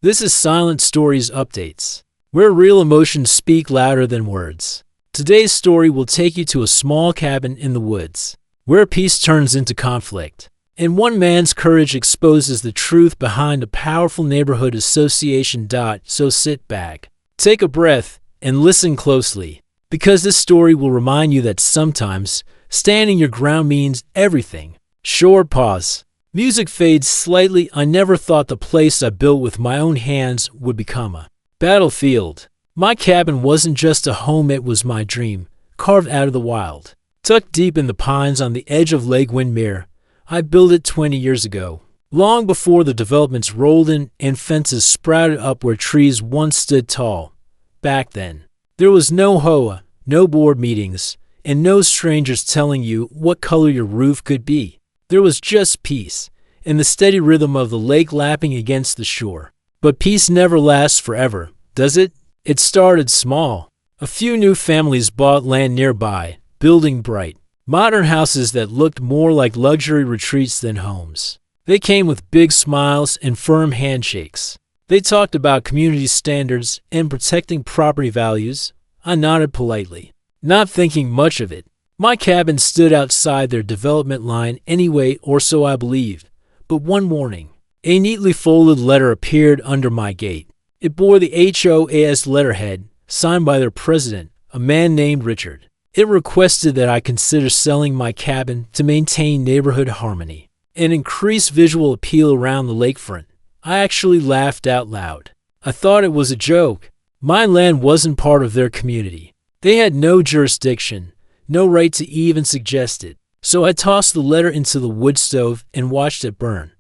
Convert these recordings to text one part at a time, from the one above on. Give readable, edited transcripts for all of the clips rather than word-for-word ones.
This is Silent Stories Updates, where real emotions speak louder than words. Today's story will take you to a small cabin in the woods, where peace turns into conflict, and one man's courage exposes the truth behind a powerful neighborhood association. So sit back, take a breath, and listen closely, because this story will remind you that sometimes standing your ground means everything. Short pause. Music fades slightly. I never thought the place I built with my own hands would become a battlefield. My cabin wasn't just a home, it was my dream, carved out of the wild. Tucked deep in the pines on the edge of Lake Windermere, I built it 20 years ago, long before the developments rolled in and fences sprouted up where trees once stood tall. Back then, there was no HOA, no board meetings, and no strangers telling you what color your roof could be. There was just peace, and the steady rhythm of the lake lapping against the shore. But peace never lasts forever, does it? It started small. A few new families bought land nearby, building bright, modern houses that looked more like luxury retreats than homes. They came with big smiles and firm handshakes. They talked about community standards and protecting property values. I nodded politely, not thinking much of it. My cabin stood outside their development line anyway, or so I believed. But one morning, a neatly folded letter appeared under my gate. It bore the HOA's letterhead, signed by their president, a man named Richard. It requested that I consider selling my cabin to maintain neighborhood harmony and increase visual appeal around the lakefront. I actually laughed out loud. I thought it was a joke. My land wasn't part of their community. They had no jurisdiction, no right to even suggest it. So I tossed the letter into the wood stove and watched it burn.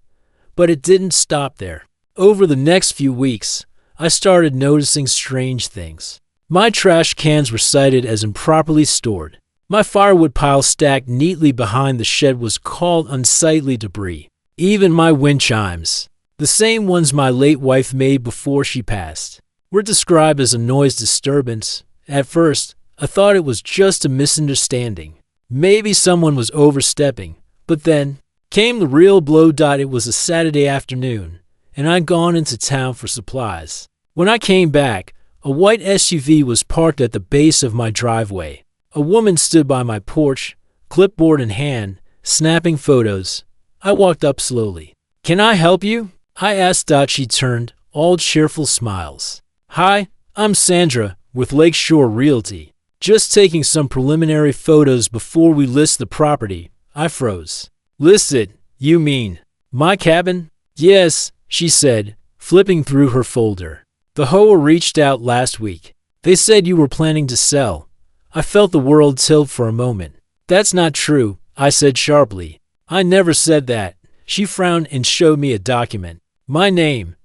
But it didn't stop there. Over the next few weeks, I started noticing strange things. My trash cans were cited as improperly stored. My firewood pile stacked neatly behind the shed was called unsightly debris. Even my wind chimes, the same ones my late wife made before she passed, were described as a noise disturbance. At first, I thought it was just a misunderstanding. Maybe someone was overstepping. But then came the real blow. It was a Saturday afternoon, and I'd gone into town for supplies. When I came back, a white SUV was parked at the base of my driveway. A woman stood by my porch, clipboard in hand, snapping photos. I walked up slowly. "Can I help you?" I asked. She turned, all cheerful smiles. "Hi, I'm Sandra with Lakeshore Realty. Just taking some preliminary photos before we list the property." I froze. "List it, you mean my cabin?" "Yes," she said, flipping through her folder. "The HOA reached out last week. They said you were planning to sell." I felt the world tilt for a moment. "That's not true," I said sharply. "I never said that." She frowned and showed me a document. My name,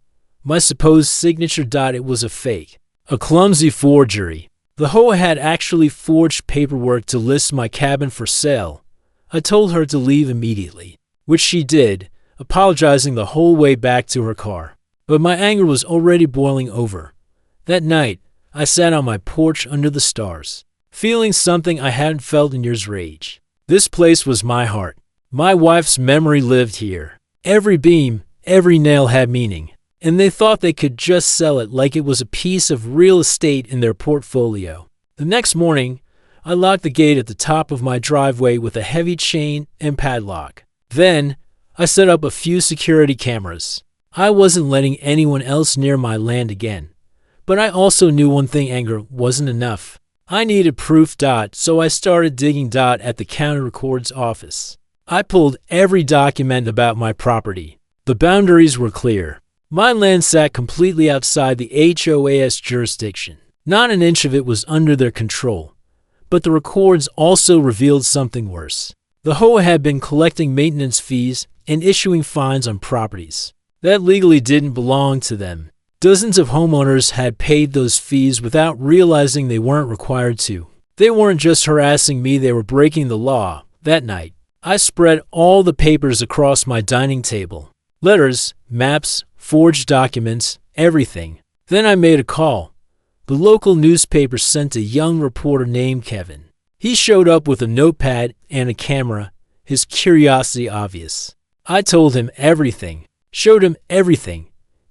my supposed signature. It was a fake, a clumsy forgery. The HOA had actually forged paperwork to list my cabin for sale. I told her to leave immediately, which she did, apologizing the whole way back to her car. But my anger was already boiling over. That night, I sat on my porch under the stars, feeling something I hadn't felt in years. Rage. This place was my heart. My wife's memory lived here. Every beam, every nail had meaning. And they thought they could just sell it like it was a piece of real estate in their portfolio. The next morning, I locked the gate at the top of my driveway with a heavy chain and padlock. Then, I set up a few security cameras. I wasn't letting anyone else near my land again. But I also knew one thing: anger wasn't enough. I needed proof. So I started digging. At the county records office, I pulled every document about my property. The boundaries were clear. My land sat completely outside the HOA's jurisdiction. Not an inch of it was under their control. But the records also revealed something worse. The HOA had been collecting maintenance fees and issuing fines on properties that legally didn't belong to them. Dozens of homeowners had paid those fees without realizing they weren't required to. They weren't just harassing me, they were breaking the law. That night, I spread all the papers across my dining table. Letters, maps, forged documents, everything. Then I made a call. The local newspaper sent a young reporter named Kevin. He showed up with a notepad and a camera, his curiosity obvious. I told him everything, showed him everything.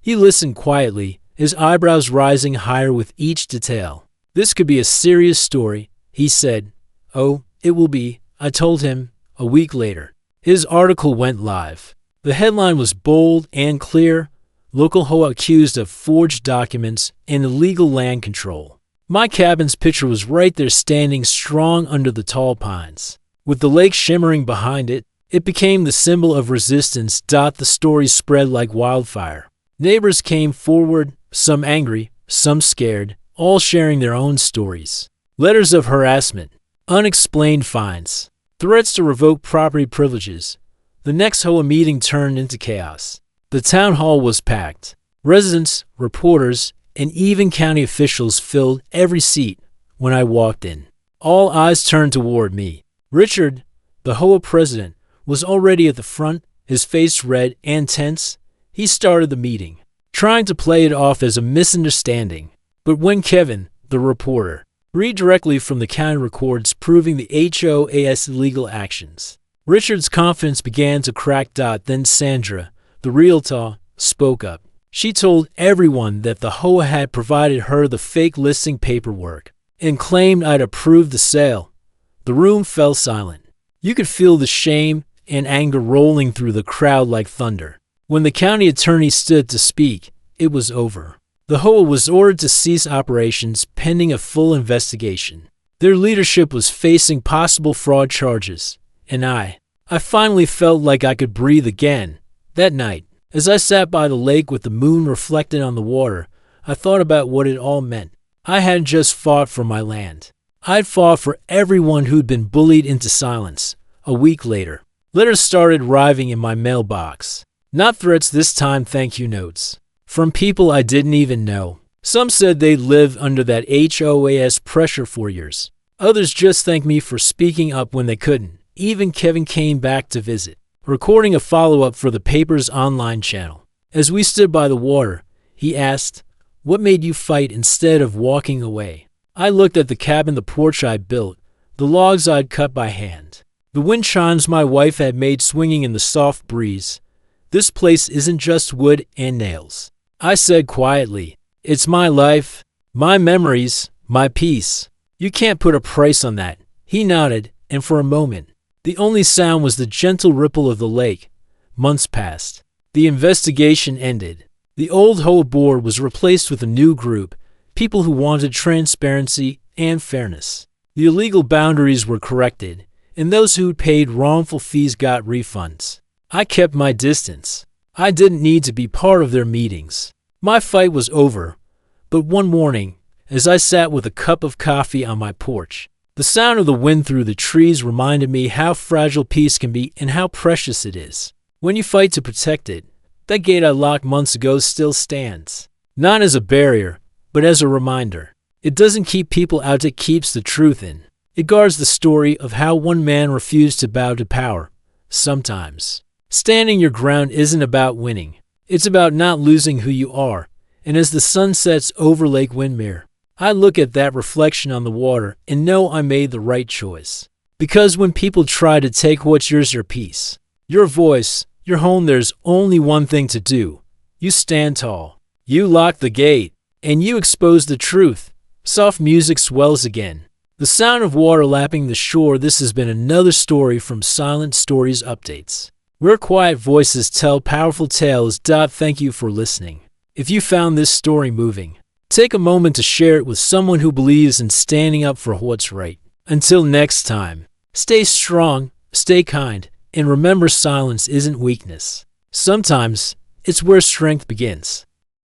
He listened quietly, his eyebrows rising higher with each detail. "This could be a serious story," he said. "Oh, it will be," I told him, a week later. His article went live. The headline was bold and clear: "Local HOA accused of forged documents and illegal land control." My cabin's picture was right there, standing strong under the tall pines. With the lake shimmering behind it, it became the symbol of resistance. The story spread like wildfire. Neighbors came forward, some angry, some scared, all sharing their own stories. Letters of harassment, unexplained fines, threats to revoke property privileges. The next HOA meeting turned into chaos. The town hall was packed. Residents, reporters, and even county officials filled every seat when I walked in. All eyes turned toward me. Richard, the HOA president, was already at the front, his face red and tense. He started the meeting, trying to play it off as a misunderstanding. But when Kevin, the reporter, read directly from the county records proving the HOA's illegal actions, Richard's confidence began to crack. Then Sandra, the Realtor, spoke up. She told everyone that the HOA had provided her the fake listing paperwork and claimed I'd approved the sale. The room fell silent. You could feel the shame and anger rolling through the crowd like thunder. When the county attorney stood to speak, it was over. The HOA was ordered to cease operations pending a full investigation. Their leadership was facing possible fraud charges, and I finally felt like I could breathe again. That night, as I sat by the lake with the moon reflected on the water, I thought about what it all meant. I hadn't just fought for my land. I'd fought for everyone who'd been bullied into silence. A week later, letters started arriving in my mailbox. Not threats this time, thank you notes. From people I didn't even know. Some said they'd lived under that HOA's pressure for years. Others just thanked me for speaking up when they couldn't. Even Kevin came back to visit, recording a follow-up for the paper's online channel. As we stood by the water, he asked, "What made you fight instead of walking away?" I looked at the cabin, the porch I'd built, the logs I'd cut by hand, the wind chimes my wife had made swinging in the soft breeze. "This place isn't just wood and nails," I said quietly. "It's my life, my memories, my peace. You can't put a price on that." He nodded, and for a moment, the only sound was the gentle ripple of the lake. Months passed. The investigation ended. The old HOA board was replaced with a new group, people who wanted transparency and fairness. The illegal boundaries were corrected, and those who'd paid wrongful fees got refunds. I kept my distance. I didn't need to be part of their meetings. My fight was over. But one morning, as I sat with a cup of coffee on my porch, the sound of the wind through the trees reminded me how fragile peace can be and how precious it is when you fight to protect it. That gate I locked months ago still stands, not as a barrier, but as a reminder. It doesn't keep people out, it keeps the truth in. It guards the story of how one man refused to bow to power. Sometimes standing your ground isn't about winning. It's about not losing who you are. And as the sun sets over Lake Windermere, I look at that reflection on the water and know I made the right choice. Because when people try to take what's yours, your peace, your voice, your home, there's only one thing to do. You stand tall. You lock the gate. And you expose the truth. Soft music swells again. The sound of water lapping the shore. This has been another story from Silent Stories Updates, where quiet voices tell powerful tales. Thank you for listening. If you found this story moving, take a moment to share it with someone who believes in standing up for what's right. Until next time, stay strong, stay kind, and remember, silence isn't weakness. Sometimes it's where strength begins.